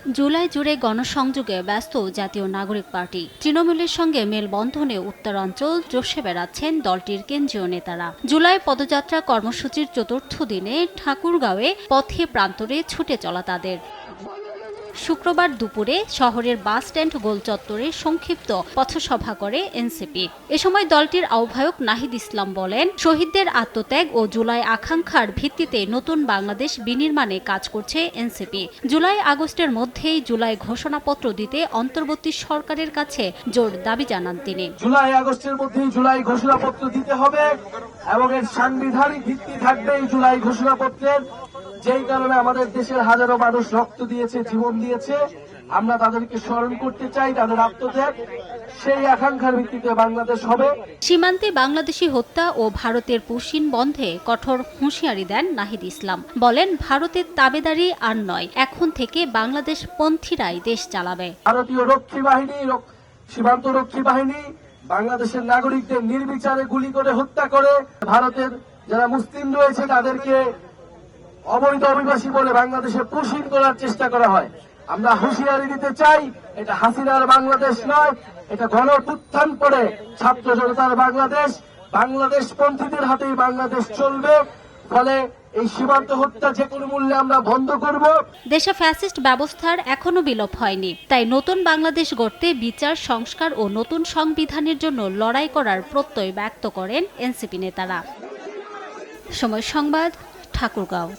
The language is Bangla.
জুলাই জুড়ে গণসংযোগে ব্যস্ত জাতীয় নাগরিক পার্টি। তৃণমূলের সঙ্গে মেলবন্ধনে উত্তরাঞ্চল চষে বেড়াচ্ছেন দলটির কেন্দ্রীয় নেতারা। জুলাই পদযাত্রা কর্মসূচির চতুর্থ দিনে ঠাকুরগাঁওয়ে পথে প্রান্তরে ছুটে চলা তাদের। শুক্রবার দুপুরে শহরের বাস স্ট্যান্ড গোলচত্বরে সংক্ষিপ্ত পথসভা করে এনসিপি। এ সময় দলটির আহ্বায়ক নাহিদ ইসলাম বলেন, শহীদদের আত্মত্যাগ ও জুলাই আকাঙ্ক্ষার ভিত্তিতে নতুন বাংলাদেশ বিনির্মাণে কাজ করছে এনসিপি। জুলাই আগস্টের মধ্যেই জুলাই ঘোষণাপত্র দিতে অন্তর্বর্তী সরকারের কাছে জোর দাবি জানান তিনি। জুলাই আগস্টের মধ্যেই জুলাই ঘোষণাপত্র দিতে হবে এবং এর সাংবিধানিক ভিত্তি থাকবে এই জুলাই ঘোষণাপত্রের। যেই কারণে আমাদের দেশের হাজারো মানুষ রক্ত দিয়েছে, জীবন দিয়েছে, আমরা তাদেরকে স্মরণ করতে চাই, তাদের আত্মত্যাগ। সেই আকাঙ্ক্ষার ভিত্তিতে বাংলাদেশ হবে। সীমান্তে বাংলাদেশি হত্যা ও ভারতের পুশিন বন্ধে কঠোর হুঁশিয়ারি দেন নাহিদ ইসলাম। বলেন, ভারতের তাবেদারি আর নয়, এখন থেকে বাংলাদেশ পন্থীরাই দেশ চালাবে। ভারতীয় রক্ষী বাহিনী, সীমান্ত রক্ষী বাহিনী বাংলাদেশের নাগরিকদের নির্বিচারে গুলি করে হত্যা করে। ভারতের যারা মুসলিম রয়েছে তাদেরকে অবৈধ অভিবাসী বলে বাংলাদেশে পুশিন করার চেষ্টা করা হয়। আমরা হুঁশিয়ারি দিতে চাই, এটা হাসিনার বাংলাদেশ নয়, এটা গণঅভ্যুত্থান করে ছাত্র জনতার বাংলাদেশ। বাংলাদেশ পন্থীদের হাতেই বাংলাদেশ চলবে। ফলে এই সীমান্ত হত্যা যে কোনো মূল্যে আমরা বন্ধ করব। দেশে ফ্যাসিস্ট ব্যবস্থার এখনো বিলোপ হয়নি, তাই নতুন বাংলাদেশ গড়তে বিচার সংস্কার ও নতুন সংবিধানের জন্য লড়াই করার প্রত্যয় ব্যক্ত করেন এনসিপি নেতারা। সময় সংবাদ, ঠাকুরগাঁও।